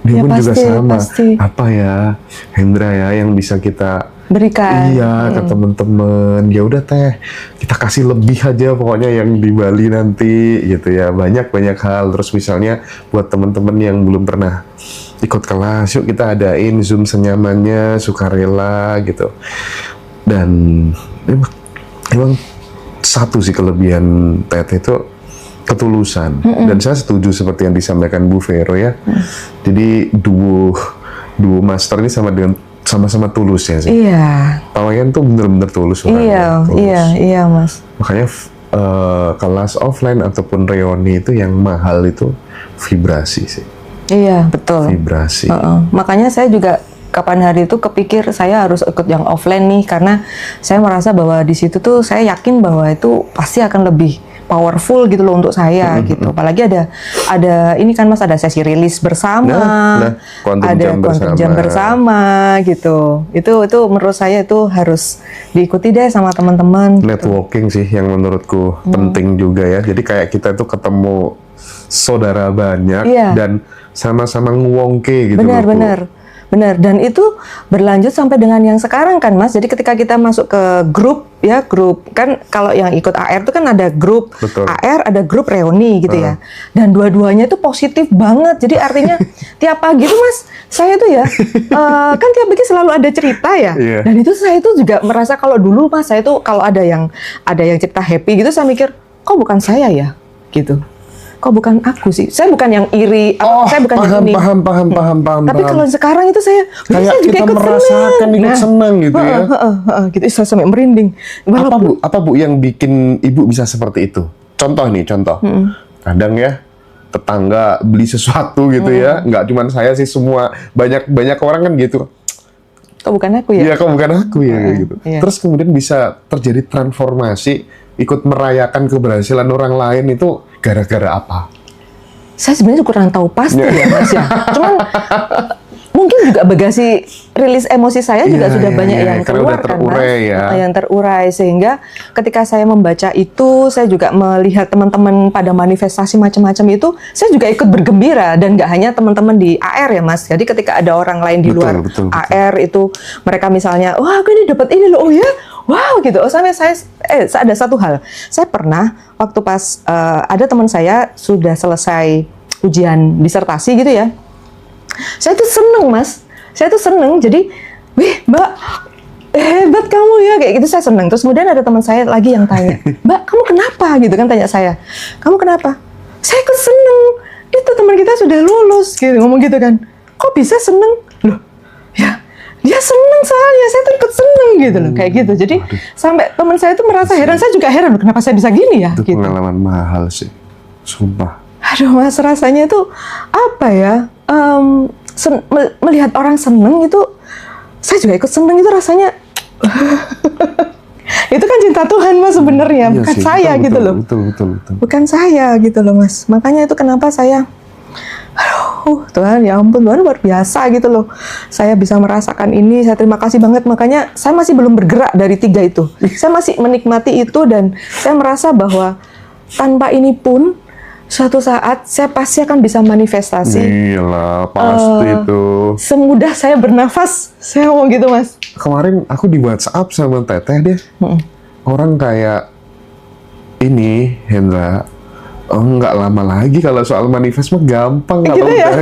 Dia pun juga sama. Pasti. Apa ya, Hendra ya, yang bisa kita berikan. Iya, ke teman-teman. Ya udah Teh, kita kasih lebih aja pokoknya yang di Bali nanti gitu ya. Banyak hal. Terus misalnya buat teman-teman yang belum pernah ikut kelas, yuk kita adain Zoom senyamannya, sukarela gitu. Dan emang satu sih kelebihan Teteh itu ketulusan. Dan saya setuju seperti yang disampaikan Bu Vero ya. Jadi duo master ini sama-sama tulus ya sih. Iya. Pak Wayan tuh bener-bener tulus orangnya. Iya Mas. Makanya kelas offline ataupun reuni itu yang mahal itu vibrasi sih. Iya, betul. Vibrasi. Makanya saya juga kapan hari itu kepikir saya harus ikut yang offline nih, karena saya merasa bahwa di situ tuh saya yakin bahwa itu pasti akan lebih powerful gitu loh untuk saya gitu. Apalagi ada ini kan Mas, ada sesi rilis bersama, ada quantum jam bersama gitu. Itu menurut saya itu harus diikuti deh sama teman-teman. Networking sih yang menurutku penting juga ya. Jadi kayak kita tuh ketemu saudara banyak dan sama-sama nguwongke gitu. Benar, dan itu berlanjut sampai dengan yang sekarang kan Mas. Jadi ketika kita masuk ke grup kan, kalau yang ikut AR itu kan ada grup AR, ada grup reuni gitu ya. Dan dua-duanya itu positif banget. Jadi artinya tiap pagi tuh Mas, saya tuh ya kan tiap pagi selalu ada cerita ya. Dan itu saya tuh juga merasa, kalau dulu Mas, saya tuh kalau ada yang cerita happy gitu, saya mikir kok bukan saya ya gitu. Kok bukan aku sih? Saya bukan yang iri, saya bukan yang ini. Paham. Tapi kalau sekarang itu saya kayak juga kita ikut merasakan ikut senang gitu ya. Gitu, saya sampai merinding. Apa Bu yang bikin Ibu bisa seperti itu? Contoh. Kadang ya tetangga beli sesuatu gitu ya, nggak cuma saya sih, semua banyak orang kan gitu. Kok bukan aku ya? Iya, kok bukan aku ya gitu. Terus kemudian bisa terjadi transformasi, ikut merayakan keberhasilan orang lain itu gara-gara apa? Saya sebenarnya kurang tahu pasti ya Mas ya. Cuman mungkin juga bagasi rilis emosi saya juga sudah banyak yang keluar kan Mas. Yang terurai, sehingga ketika saya membaca itu, saya juga melihat teman-teman pada manifestasi macam-macam itu, saya juga ikut bergembira. Dan nggak hanya teman-teman di AR ya Mas. Jadi ketika ada orang lain di luar AR itu, mereka misalnya, wah aku ini dapat ini loh, oh ya, wow gitu. Oh sampai saya ada satu hal, saya pernah waktu pas ada teman saya sudah selesai ujian disertasi gitu ya, saya tuh seneng Mas, jadi wih Mbak, hebat kamu ya, kayak gitu saya senang. Terus kemudian ada teman saya lagi yang tanya, Mbak kamu kenapa gitu kan, tanya saya, kamu kenapa? Saya ikut seneng, itu teman kita sudah lulus gitu, ngomong gitu kan. Kok bisa seneng? Loh ya dia seneng soalnya, saya tuh ikut seneng gitu loh, kayak gitu. Jadi sampai teman saya tuh merasa heran, saya juga heran kenapa saya bisa gini ya. Itu gitu. pengalaman mahal sih, sumpah. Aduh mas, rasanya tuh apa ya, melihat orang seneng itu, saya juga ikut seneng itu rasanya. Itu kan cinta Tuhan mas sebenarnya, Iya bukan sih, saya betul, gitu betul, loh. Betul. Bukan saya gitu loh mas. Makanya itu kenapa saya, aduh Tuhan ya ampun, Tuhan luar biasa gitu loh. Saya bisa merasakan ini, saya terima kasih banget. Makanya saya masih belum bergerak dari 3 itu. Saya masih menikmati itu dan saya merasa bahwa tanpa ini pun suatu saat saya pasti akan bisa manifestasi. Iyalah, pasti itu. Semudah saya bernafas, saya ngomong gitu mas. Kemarin aku di WhatsApp sama Teteh deh. Orang kayak ini, Hendra. Oh, nggak lama lagi kalau soal manifest mah gampang. Gitu ya?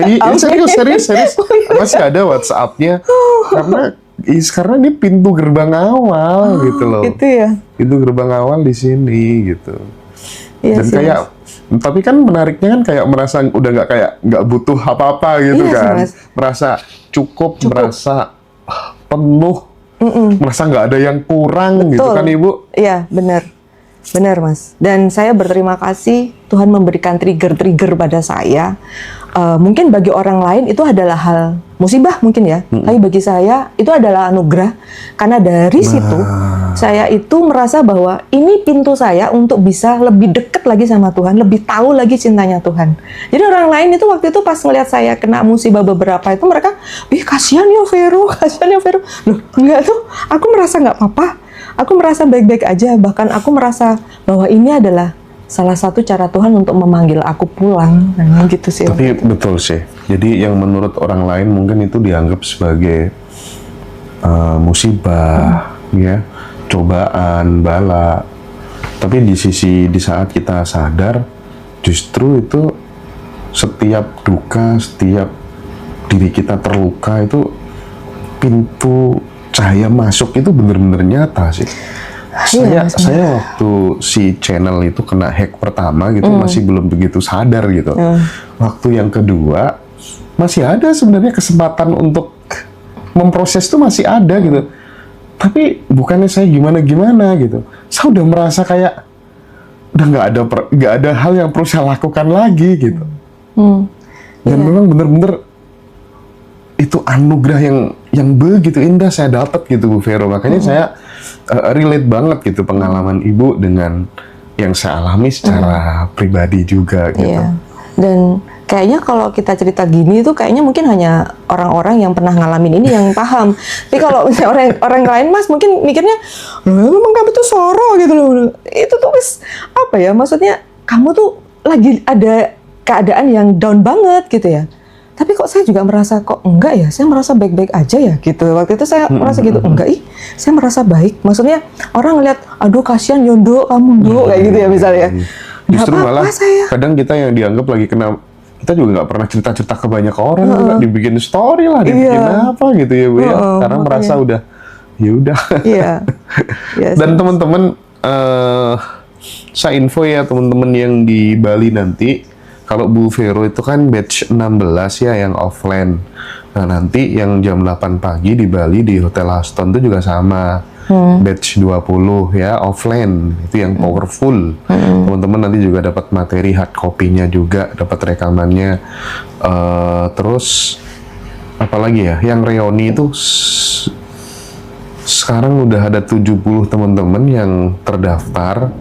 Serius. Masih ada WhatsApp-nya. Karena ini pintu gerbang awal gitu loh. Gitu ya? Pintu gerbang awal di sini gitu. Iya Dan sih, kayak, mas. tapi kan menariknya kan kayak merasa udah nggak butuh apa-apa gitu Iya sih, kan. mas. Merasa cukup, merasa penuh, merasa nggak ada yang kurang gitu kan Ibu. Iya, benar mas. Dan saya berterima kasih Tuhan memberikan trigger-trigger pada saya. Mungkin bagi orang lain itu adalah hal musibah mungkin ya, tapi bagi saya itu adalah anugerah. Karena dari situ saya itu merasa bahwa ini pintu saya untuk bisa lebih dekat lagi sama Tuhan, lebih tahu lagi cintanya Tuhan. Jadi orang lain itu waktu itu pas ngelihat saya kena musibah beberapa itu mereka, kasihan ya Vero, kasihan ya Vero. Loh, enggak tuh, aku merasa nggak apa-apa. Aku merasa baik-baik aja, bahkan aku merasa bahwa ini adalah salah satu cara Tuhan untuk memanggil aku pulang, nah, gitu sih. Tapi betul sih. Jadi yang menurut orang lain mungkin itu dianggap sebagai musibah, ya, cobaan, bala. Tapi di saat kita sadar, justru itu setiap duka, setiap diri kita terluka itu pintu cahaya masuk itu benar-benar nyata sih. Saya waktu si channel itu kena hack pertama gitu masih belum begitu sadar gitu. Waktu yang kedua masih ada sebenarnya kesempatan untuk memproses itu masih ada gitu. Tapi bukannya saya gimana gitu. Saya udah merasa kayak udah nggak ada hal yang perlu saya lakukan lagi gitu. Dan memang benar-benar itu anugerah yang begitu indah saya dapat gitu Bu Vero. Makanya saya relate banget gitu pengalaman Ibu dengan yang saya alami secara pribadi juga gitu. Iya. Dan kayaknya kalau kita cerita gini itu kayaknya mungkin hanya orang-orang yang pernah ngalamin ini yang paham. Tapi kalau orang lain mas mungkin mikirnya, memang kamu tuh soro gitu loh. Itu tuh apa ya, maksudnya kamu tuh lagi ada keadaan yang down banget gitu ya. Tapi kok saya juga merasa kok enggak ya, saya merasa baik-baik aja ya gitu. Waktu itu saya merasa gitu, enggak saya merasa baik. Maksudnya orang ngeliat, aduh kasihan Yondo, kamu Do, kayak gitu ya misalnya. Justru apa-apa malah saya. Kadang kita yang dianggap lagi kena, kita juga nggak pernah cerita-cerita ke banyak orang, juga dibikin story lah, dibikin apa gitu ya Bu ya. Karena merasa udah, ya udah. Iya. Dan teman-teman, saya info ya teman-teman yang di Bali nanti. Kalau Bu Vero itu kan batch 16 ya yang offline. Nah nanti yang jam 8 pagi di Bali di Hotel Aston itu juga sama. Batch 20 ya offline. Itu yang powerful. Teman-teman nanti juga dapat materi hard copy-nya juga, dapat rekamannya. Terus apalagi ya, yang reuni itu sekarang udah ada 70 teman-teman yang terdaftar.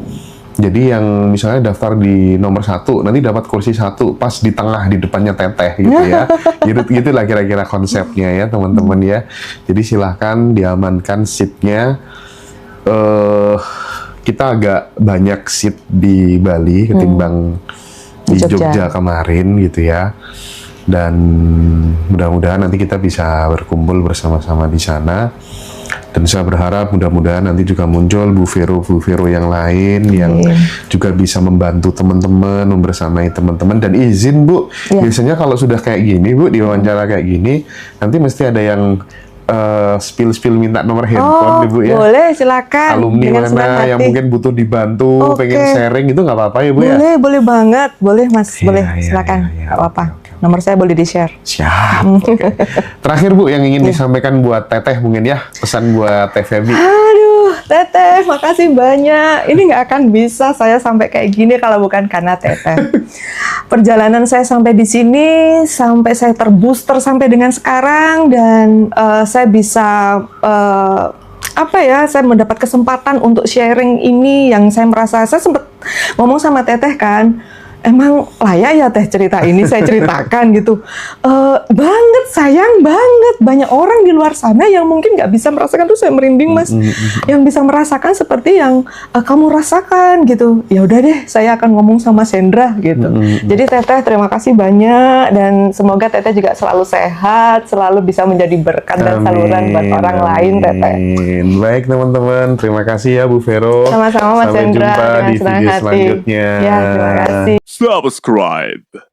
Jadi yang misalnya daftar di nomor 1 nanti dapat kursi 1 pas di tengah di depannya Teteh gitu ya. gitu lah kira-kira konsepnya ya teman-teman ya. Jadi silahkan diamankan seatnya. Kita agak banyak seat di Bali ketimbang di Jogja kemarin gitu ya. Dan mudah-mudahan nanti kita bisa berkumpul bersama-sama di sana. Dan saya berharap mudah-mudahan nanti juga muncul Bu Vero yang lain yang juga bisa membantu teman-teman, membersamai teman-teman. Dan izin Bu, biasanya kalau sudah kayak gini Bu, diwawancara kayak gini, nanti mesti ada yang spill minta nomor handphone Bu ya. Boleh, silakan. Alumni Dengan senang mana yang hati. mungkin butuh dibantu, Oke. pengen sharing itu nggak apa-apa ya Bu ya? Boleh banget. Boleh Mas, Iya, boleh. iya, Silakan. iya, iya. Nggak apa-apa. Oke. Nomor saya boleh di-share. Siap. Oke. Terakhir Bu, yang ingin disampaikan buat Teteh mungkin ya, pesan buat Teh Feby. Aduh, Teteh, makasih banyak. Ini nggak akan bisa saya sampai kayak gini kalau bukan karena Teteh. Perjalanan saya sampai di sini, sampai saya terbooster sampai dengan sekarang, dan saya bisa saya mendapat kesempatan untuk sharing ini yang saya merasa, saya sempat ngomong sama Teteh kan, emang layak ya Teh cerita ini saya ceritakan gitu. Banget, sayang banget. Banyak orang di luar sana yang mungkin nggak bisa merasakan, tuh saya merinding Mas. Yang bisa merasakan seperti yang kamu rasakan gitu. Ya udah deh, saya akan ngomong sama Sendra gitu. Jadi Teteh terima kasih banyak, dan semoga Teteh juga selalu sehat, selalu bisa menjadi berkat dan saluran buat orang lain Teteh. Baik teman-teman, terima kasih ya Bu Vero. Sama-sama Mas Sampai Sendra, jumpa dengan di senang video hati. selanjutnya. Ya, terima kasih. Subscribe.